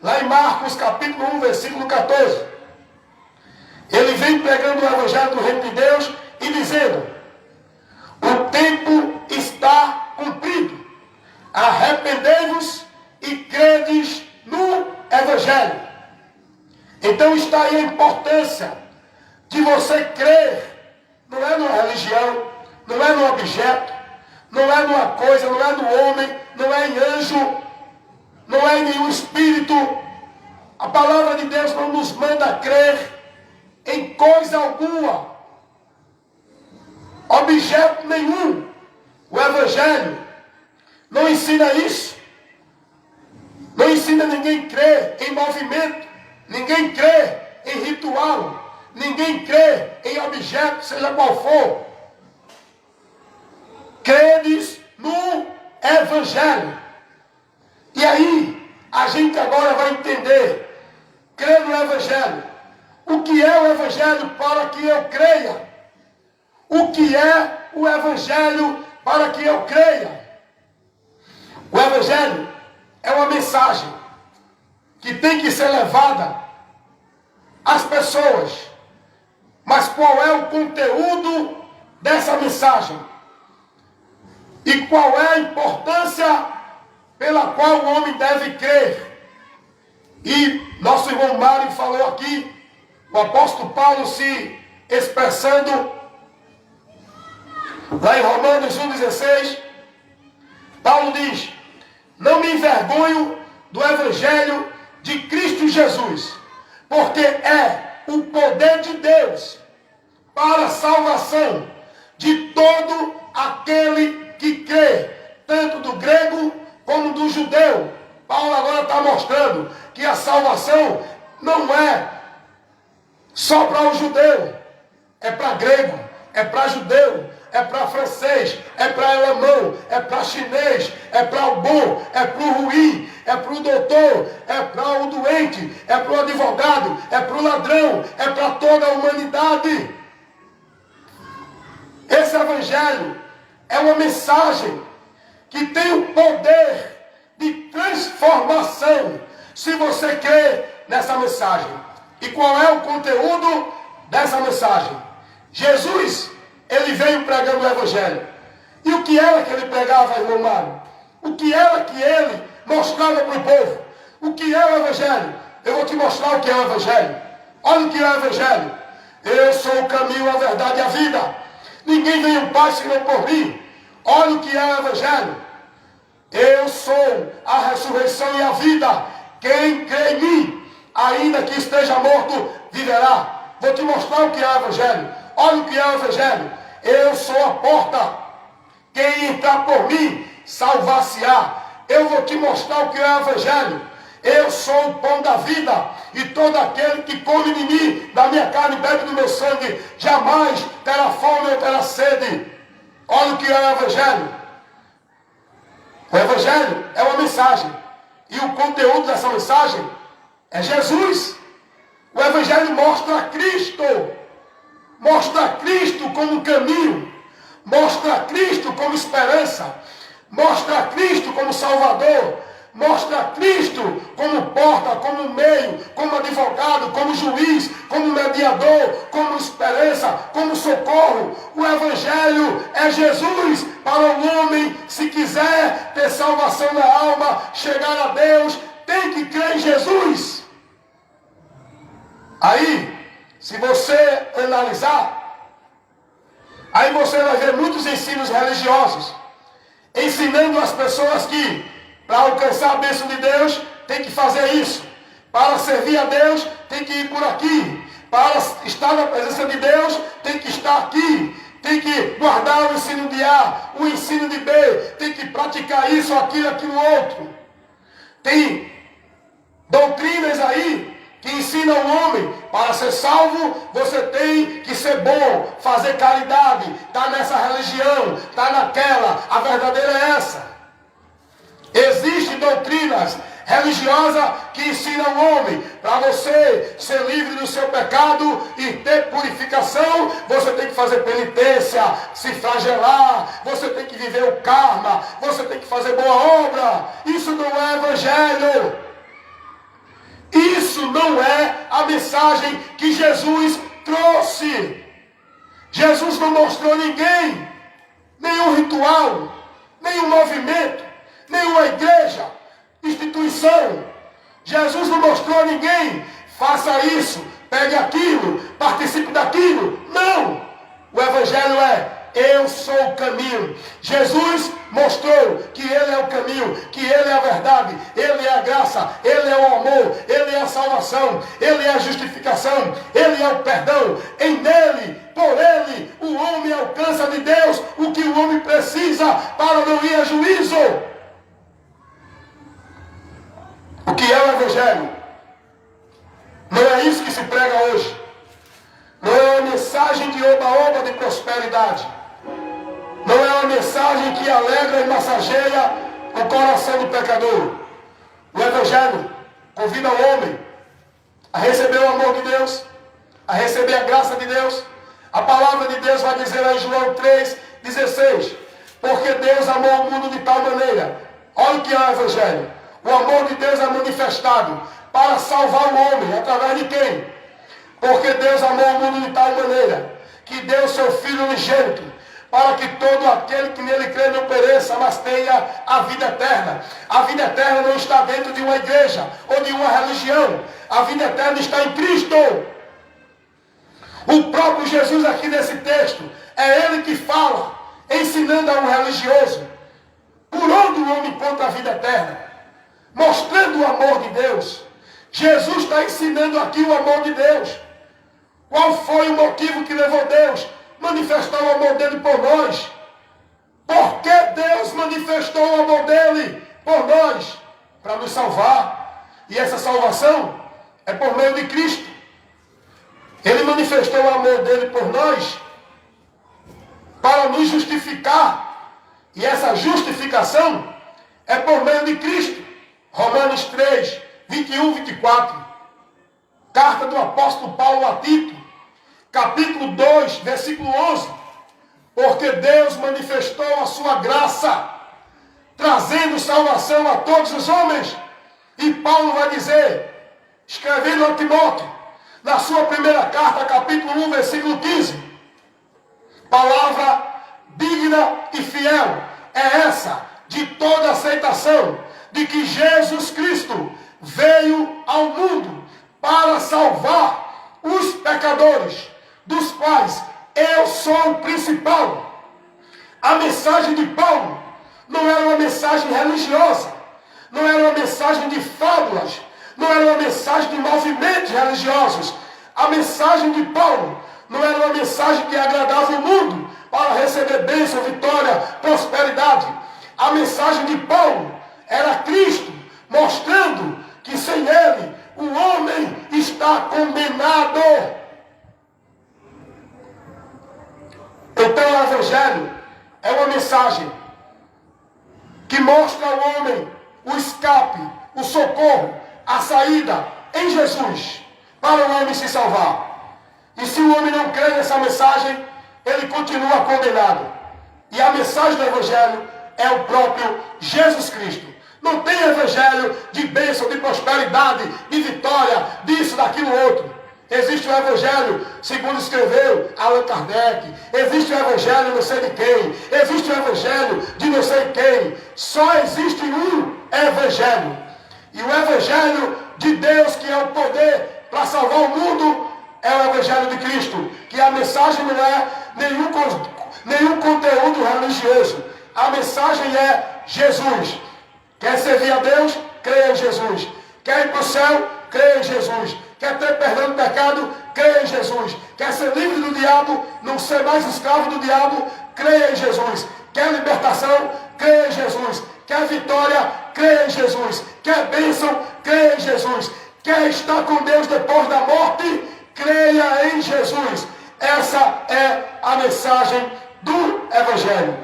lá em Marcos capítulo 1, versículo 14. Ele vem pregando o evangelho do reino de Deus e dizendo: o tempo está cumprido, arrependei-vos e credes no evangelho. Então está aí a importância de você crer, não é numa religião, não é num objeto, não é numa coisa, não é no homem, não é em anjo, não é em nenhum espírito. A palavra de Deus não nos manda crer em coisa alguma, objeto nenhum. O evangelho não ensina isso. Não ensina ninguém a crer em movimento, ninguém crê em ritual, ninguém crê em objeto, seja qual for. Credes no evangelho. E aí, a gente agora vai entender, crer no evangelho. O que é o evangelho para que eu creia? O que é o evangelho para que eu creia? O evangelho é uma mensagem que tem que ser levada às pessoas. Mas qual é o conteúdo dessa mensagem? E qual é a importância pela qual o homem deve crer? E nosso irmão Mário falou aqui, o apóstolo Paulo se expressando lá em Romanos 1,16, Paulo diz: não me envergonho do evangelho de Cristo Jesus, porque é o poder de Deus para a salvação de todo aquele que crê, tanto do grego como do judeu. Paulo agora está mostrando que a salvação não é só para o judeu, é para grego, é para judeu, é para francês, é para alemão, é para chinês, é para o bom, é para o ruim, é para o doutor, é para o doente, é para o advogado, é para o ladrão, é para toda a humanidade. Esse evangelho é uma mensagem que tem o poder de transformação, se você crê nessa mensagem. E qual é o conteúdo dessa mensagem? Jesus, ele veio pregando o evangelho. E o que era que ele pregava, irmão Mário? O que era que ele mostrava para o povo? O que é o evangelho? Eu vou te mostrar o que é o evangelho. Olha o que é o evangelho. Eu sou o caminho, a verdade e a vida. Ninguém vem ao Pai senão por mim. Olha o que é o evangelho. Eu sou a ressurreição e a vida. Quem crê em mim, ainda que esteja morto, viverá. Vou te mostrar o que é o evangelho. Olha o que é o evangelho. Eu sou a porta. Quem entrar por mim, salvar-se-á. Eu vou te mostrar o que é o evangelho. Eu sou o pão da vida. E todo aquele que come de mim, da minha carne, bebe do meu sangue, jamais terá fome ou terá sede. Olha o que é o evangelho. O evangelho é uma mensagem. E o conteúdo dessa mensagem é Jesus. O evangelho mostra Cristo. Mostra Cristo como caminho. Mostra Cristo como esperança. Mostra Cristo como Salvador. Mostra Cristo como porta, como meio, como advogado, como juiz, como mediador, como esperança, como socorro. O evangelho é Jesus para o homem. Se quiser ter salvação na alma, chegar a Deus, tem que crer em Jesus. Aí, se você analisar, aí você vai ver muitos ensinos religiosos ensinando as pessoas que para alcançar a bênção de Deus tem que fazer isso, para servir a Deus tem que ir por aqui, para estar na presença de Deus tem que estar aqui, tem que guardar o ensino de A, o ensino de B, tem que praticar isso, aquilo outro. Tem doutrinas aí que ensinam o homem, para ser salvo, você tem que ser bom, fazer caridade, está nessa religião, está naquela, a verdadeira é essa. Existem doutrinas religiosas que ensinam o homem, para você ser livre do seu pecado e ter purificação, você tem que fazer penitência, se flagelar, você tem que viver o karma, você tem que fazer boa obra. Isso não é evangelho. não é a mensagem que Jesus trouxe. Jesus não mostrou ninguém, nenhum ritual, nenhum movimento, nenhuma igreja, instituição. Jesus não mostrou a ninguém, faça isso, pegue aquilo, participe daquilo. Não! O Evangelho é: eu sou o caminho. Jesus mostrou que Ele é o caminho, que Ele é a verdade, Ele é a graça, Ele é o amor, Ele é a salvação, Ele é a justificação, Ele é o perdão. Em nele, por Ele, o homem alcança de Deus o que o homem precisa para não ir a juízo. O que é o Evangelho? Não é isso que se prega hoje. Não é uma mensagem de oba-oba de prosperidade. Não é uma mensagem que alegra e massageia o coração do pecador. O Evangelho convida o homem a receber o amor de Deus, a receber a graça de Deus. A palavra de Deus vai dizer lá em João 3,16: porque Deus amou o mundo de tal maneira. Olha o que é o Evangelho. O amor de Deus é manifestado para salvar o homem. Através de quem? Porque Deus amou o mundo de tal maneira que deu seu Filho unigênito, para que todo aquele que nele crê não pereça, mas tenha a vida eterna. A vida eterna não está dentro de uma igreja ou de uma religião. A vida eterna está em Cristo. O próprio Jesus aqui nesse texto, é Ele que fala, ensinando a um religioso por onde o homem encontra a vida eterna, mostrando o amor de Deus. Jesus está ensinando aqui o amor de Deus. Qual foi o motivo que levou Deus a manifestar o amor dele por nós? Por que Deus manifestou o amor dele por nós? Para nos salvar. E essa salvação é por meio de Cristo. Ele manifestou o amor dele por nós para nos justificar. E essa justificação é por meio de Cristo. Romanos 3, 21, 24. Carta do apóstolo Paulo a Tito, capítulo 2, versículo 11. Porque Deus manifestou a sua graça, trazendo salvação a todos os homens. E Paulo vai dizer, escrevendo a Timóteo, na sua primeira carta, capítulo 1, versículo 15. Palavra digna e fiel é essa, de toda aceitação, de que Jesus Cristo veio ao mundo para salvar os pecadores, dos quais eu sou o principal. A mensagem de Paulo não era uma mensagem religiosa, não era uma mensagem de fábulas, não era uma mensagem de movimentos religiosos. A mensagem de Paulo não era uma mensagem que agradava o mundo para receber bênção, vitória, prosperidade. A mensagem de Paulo era Cristo, mostrando que sem Ele o homem está condenado. Então o Evangelho é uma mensagem que mostra ao homem o escape, o socorro, a saída em Jesus, para o homem se salvar. E se o homem não crê nessa mensagem, ele continua condenado. E a mensagem do Evangelho é o próprio Jesus Cristo. Não tem Evangelho de bênção, de prosperidade, de vitória, disso, daquilo, outro. Existe o Evangelho, segundo escreveu Allan Kardec. Existe o Evangelho não sei de quem. Existe o Evangelho de não sei quem. Só existe um Evangelho. E o Evangelho de Deus, que é o poder para salvar o mundo, é o Evangelho de Cristo. Que a mensagem não é nenhum conteúdo religioso. A mensagem é Jesus. Quer servir a Deus? Creia em Jesus. Quer ir para o céu? Creia em Jesus. Quer ter perdão do pecado? Creia em Jesus. Quer ser livre do diabo? Não ser mais escravo do diabo? Creia em Jesus. Quer libertação? Creia em Jesus. Quer vitória? Creia em Jesus. Quer bênção? Creia em Jesus. Quer estar com Deus depois da morte? Creia em Jesus. Essa é a mensagem do Evangelho.